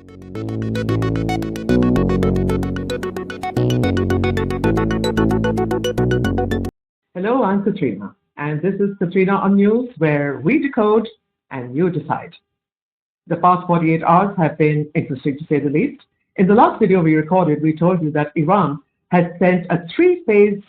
Hello, I'm Quatrina, and this is Quatrina on News, where we decode and you decide. The past 48 hours have been interesting to say the least. In the last video we recorded, we told you that Iran had sent a three-phased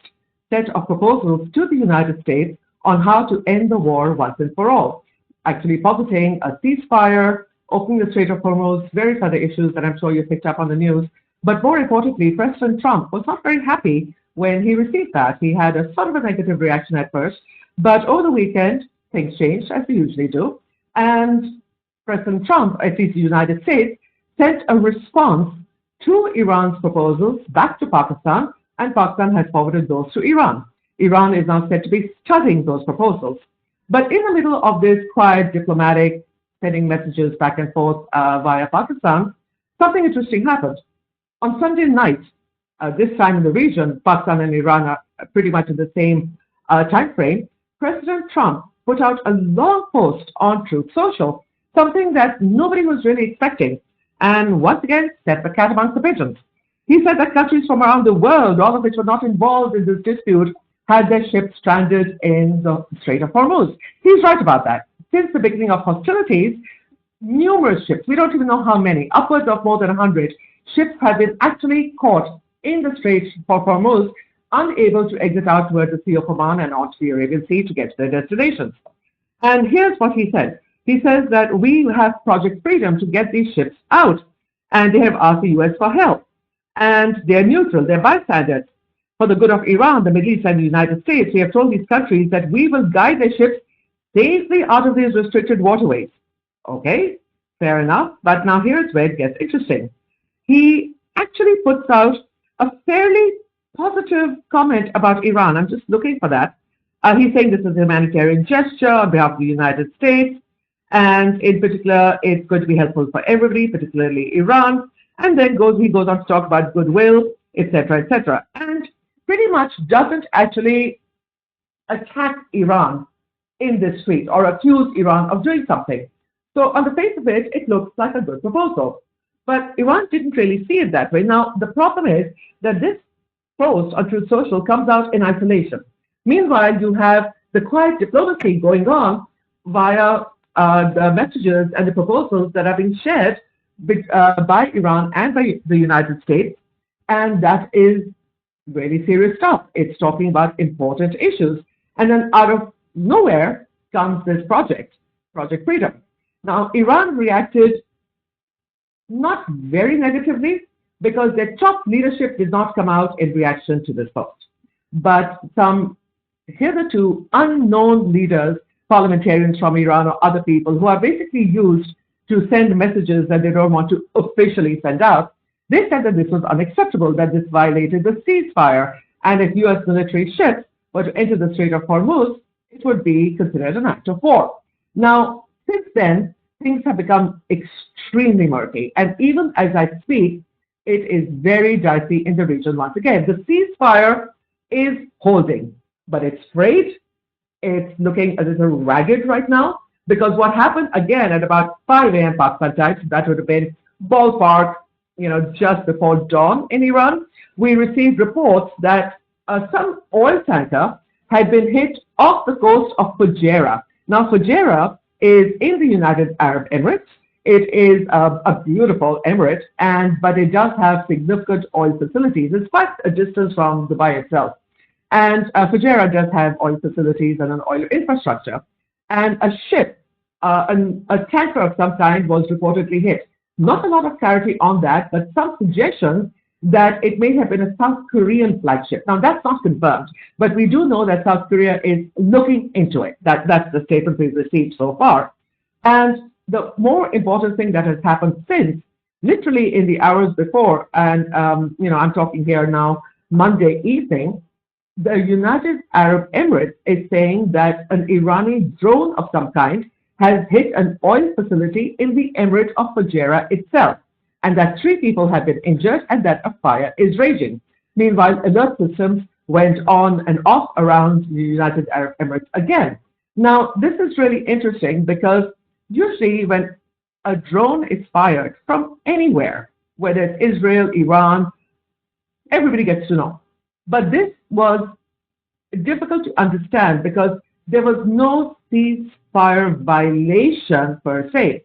set of proposals to the United States on how to end the war once and for all, actually positing a ceasefire, opening the Strait of Hormuz, various other issues that I'm sure you picked up on the news. But more importantly, President Trump was not very happy when he received that. He had a sort of a negative reaction at first, but over the weekend, things changed, as they usually do. And President Trump, at least the United States, sent a response to Iran's proposals back to Pakistan, and Pakistan has forwarded those to Iran. Iran is now said to be studying those proposals. But in the middle of this quiet diplomatic sending messages back and forth via Pakistan, something interesting happened. On Sunday night, this time in the region, Pakistan and Iran are pretty much in the same time frame, President Trump put out a long post on Truth Social, something that nobody was really expecting, and once again set the cat amongst the pigeons. He said that countries from around the world, all of which were not involved in this dispute, had their ships stranded in the Strait of Hormuz. He's right about that. Since the beginning of hostilities, numerous ships, we don't even know how many, upwards of more than 100 ships have been actually caught in the Strait of Hormuz, unable to exit out towards the Sea of Oman and onto the Arabian Sea to get to their destinations. And here's what he said. He says that we have Project Freedom to get these ships out, and they have asked the US for help. And they're neutral, they're bystanders. For the good of Iran, the Middle East, and the United States, we have told these countries that we will guide their ships safely out of these restricted waterways. Okay, fair enough, but now here's where it gets interesting. He actually puts out a fairly positive comment about Iran. I'm just looking for that. He's saying this is a humanitarian gesture on behalf of the United States, and in particular, it's going to be helpful for everybody, particularly Iran. And then he goes on to talk about goodwill, etc., etc., and pretty much doesn't actually attack Iran in this tweet or accuse Iran of doing something. So on the face of it, it looks like a good proposal. But Iran didn't really see it that way. Now, the problem is that this post on Truth Social comes out in isolation. Meanwhile, you have the quiet diplomacy going on via the messages and the proposals that are being shared by Iran and by the United States. And that is really serious stuff. It's talking about important issues. And then out of nowhere comes this Project Freedom. Now, Iran reacted not very negatively because their top leadership did not come out in reaction to this post. But some hitherto unknown leaders, parliamentarians from Iran or other people who are basically used to send messages that they don't want to officially send out, they said that this was unacceptable, that this violated the ceasefire, and if US military ships were to enter the Strait of Hormuz, it would be considered an act of war. Now, since then, things have become extremely murky, and even as I speak, it is very dicey in the region once again. The ceasefire is holding, but it's frayed. It's looking a little ragged right now, because what happened again at about 5 a.m. Pakistan time, so that would have been ballpark, just before dawn in Iran, we received reports that some oil tanker had been hit off the coast of Fujairah. Now, Fujairah is in the United Arab Emirates. It is a beautiful emirate, but it does have significant oil facilities. It's quite a distance from Dubai itself. And Fujairah does have oil facilities and an oil infrastructure. And a ship, a tanker of some kind, was reportedly hit. Not a lot of clarity on that, but some suggestions that it may have been a South Korean flagship. Now, that's not confirmed, but we do know that South Korea is looking into it. That's the statement we've received so far. And the more important thing that has happened since, literally in the hours before, and I'm talking here now, Monday evening, the United Arab Emirates is saying that an Iranian drone of some kind has hit an oil facility in the emirate of Fujairah itself, and that 3 people have been injured and that a fire is raging. Meanwhile, alert systems went on and off around the United Arab Emirates again. Now, this is really interesting because usually when a drone is fired from anywhere, whether it's Israel, Iran, everybody gets to know. But this was difficult to understand because there was no ceasefire violation per se.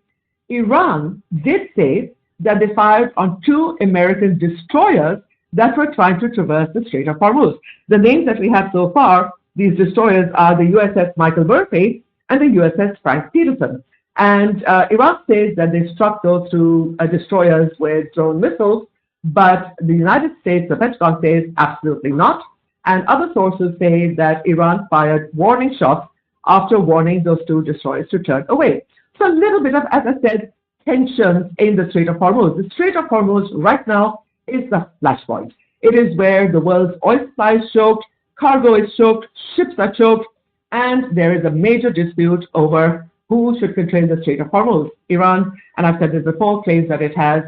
Iran did say that they fired on two American destroyers that were trying to traverse the Strait of Hormuz. The names that we have so far, these destroyers are the USS Michael Murphy and the USS Frank Peterson. And Iraq says that they struck those two destroyers with drone missiles, but the United States, the Pentagon says absolutely not. And other sources say that Iran fired warning shots after warning those two destroyers to turn away. So a little bit of, as I said, tensions in the Strait of Hormuz. The Strait of Hormuz right now is the flashpoint. It is where the world's oil supply is choked, cargo is choked, ships are choked, and there is a major dispute over who should control the Strait of Hormuz. Iran, and I've said this before, claims that it has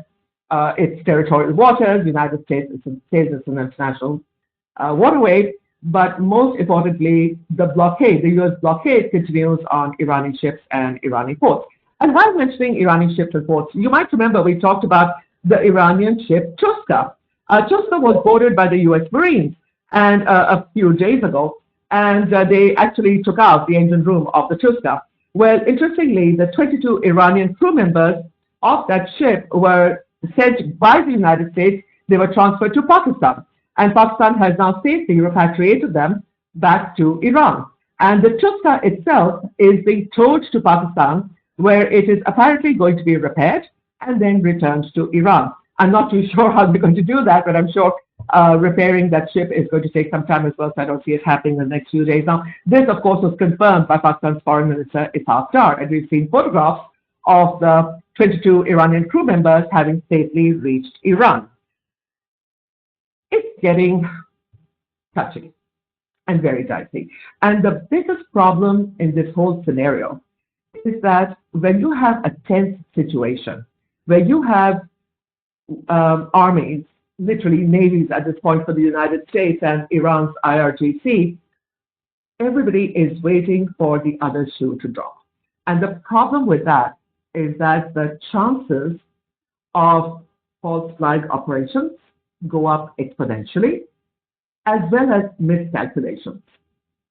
its territorial waters. The United States says it's an international waterway, but most importantly, the blockade, the US blockade continues on Iranian ships and Iranian ports. And while mentioning Iranian ships and ports, you might remember we talked about the Iranian ship Tuska. Tuska was boarded by the US Marines and a few days ago, and they actually took out the engine room of the Tuska. Well, interestingly, the 22 Iranian crew members of that ship were sent by the United States. They were transferred to Pakistan, and Pakistan has now safely repatriated them back to Iran. And the Tuska itself is being towed to Pakistan, where it is apparently going to be repaired and then returned to Iran. I'm not too sure how they're going to do that, but I'm sure repairing that ship is going to take some time as well, so I don't see it happening in the next few days. Now, this, of course, was confirmed by Pakistan's Foreign Minister, Ishaq Dar, and we've seen photographs of the 22 Iranian crew members having safely reached Iran. It's getting touchy and very dicey. And the biggest problem in this whole scenario is that when you have a tense situation, where you have armies, literally navies at this point for the United States and Iran's IRGC, everybody is waiting for the other shoe to drop. And the problem with that is that the chances of false flag operations go up exponentially, as well as miscalculations.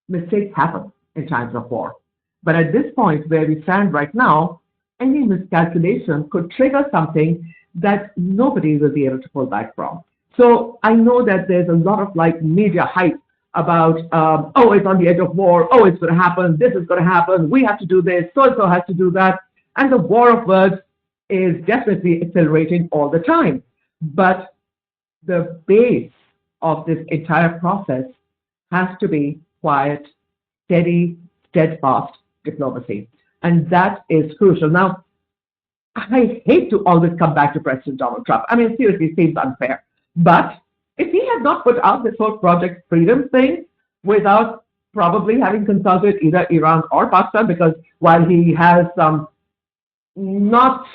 Mistakes happen in times of war. But at this point where we stand right now, any miscalculation could trigger something that nobody will be able to pull back from. So I know that there's a lot of media hype about, oh, it's on the edge of war, oh, it's going to happen, this is going to happen, we have to do this, so-and-so has to do that. And the war of words is definitely accelerating all the time. But the base of this entire process has to be quiet, steady, steadfast diplomacy. And that is crucial. Now, I hate to always come back to President Donald Trump. I mean, seriously, it seems unfair. But if he had not put out this whole Project Freedom thing without probably having consulted either Iran or Pakistan, because while he has some not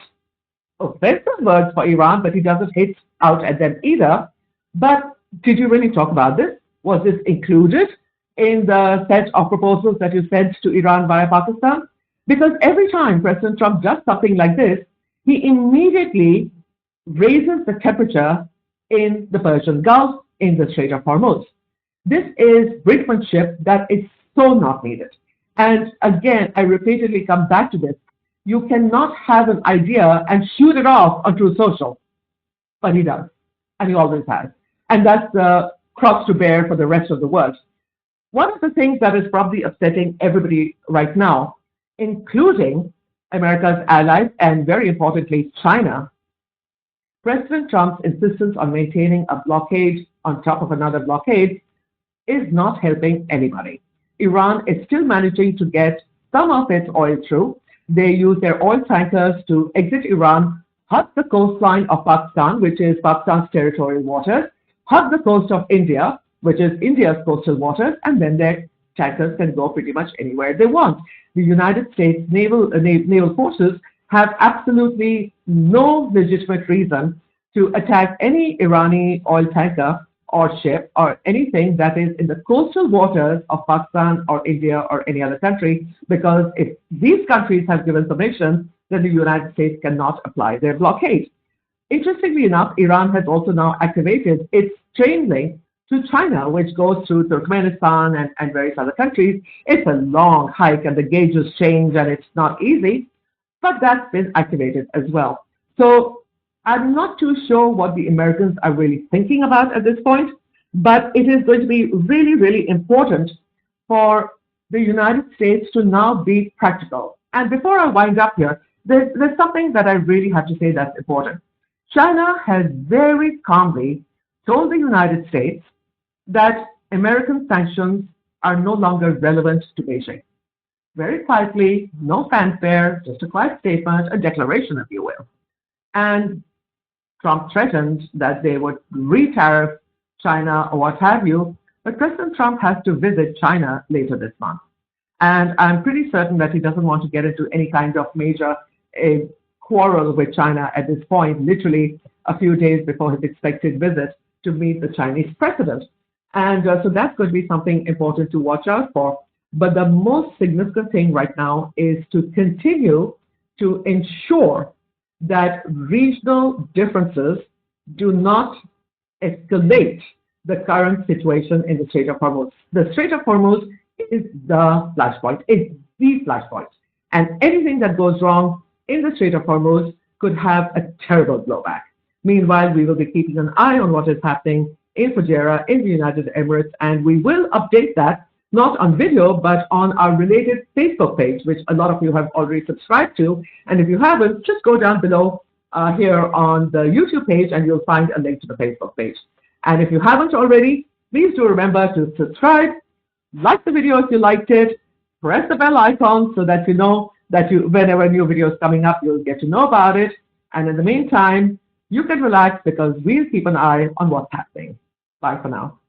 offensive words for Iran, but he doesn't hit out at them either. But did you really talk about this? Was this included in the set of proposals that you sent to Iran via Pakistan? Because every time President Trump does something like this, he immediately raises the temperature in the Persian Gulf, in the Strait of Hormuz. This is brinkmanship that is so not needed. And again, I repeatedly come back to this. You cannot have an idea and shoot it off on Truth Social. But he does. And he always has. And that's the cross to bear for the rest of the world. One of the things that is probably upsetting everybody right now, including America's allies and very importantly, China, President Trump's insistence on maintaining a blockade on top of another blockade is not helping anybody. Iran is still managing to get some of its oil through. They use their oil tankers to exit Iran, hug the coastline of Pakistan, which is Pakistan's territorial waters, hug the coast of India, which is India's coastal waters, and then their tankers can go pretty much anywhere they want. The United States naval forces have absolutely no legitimate reason to attack any Iranian oil tanker or ship or anything that is in the coastal waters of Pakistan or India or any other country, because if these countries have given permission, then the United States cannot apply their blockade. Interestingly enough, Iran has also now activated its train link to China, which goes through Turkmenistan and various other countries. It's a long hike and the gauges change and it's not easy, but that's been activated as well. So I'm not too sure what the Americans are really thinking about at this point, but it is going to be really, really important for the United States to now be practical. And before I wind up here, there's something that I really have to say that's important. China has very calmly told the United States that American sanctions are no longer relevant to Beijing. Very quietly, no fanfare, just a quiet statement, a declaration, if you will. And Trump threatened that they would re-tariff China or what have you, but President Trump has to visit China later this month. And I'm pretty certain that he doesn't want to get into any kind of major quarrel with China at this point, literally a few days before his expected visit to meet the Chinese president. And so that's going to be something important to watch out for. But the most significant thing right now is to continue to ensure that regional differences do not escalate the current situation in the Strait of Hormuz. The Strait of Hormuz is the flashpoint, it's the flashpoint. And anything that goes wrong in the Strait of Hormuz could have a terrible blowback. Meanwhile, we will be keeping an eye on what is happening in Fujairah, in the United Emirates, and we will update that not on video, but on our related Facebook page, which a lot of you have already subscribed to. And if you haven't, just go down below here on the YouTube page and you'll find a link to the Facebook page. And if you haven't already, please do remember to subscribe, like the video if you liked it, press the bell icon so that you know that whenever a new video is coming up, you'll get to know about it. And in the meantime, you can relax because we'll keep an eye on what's happening. Bye for now.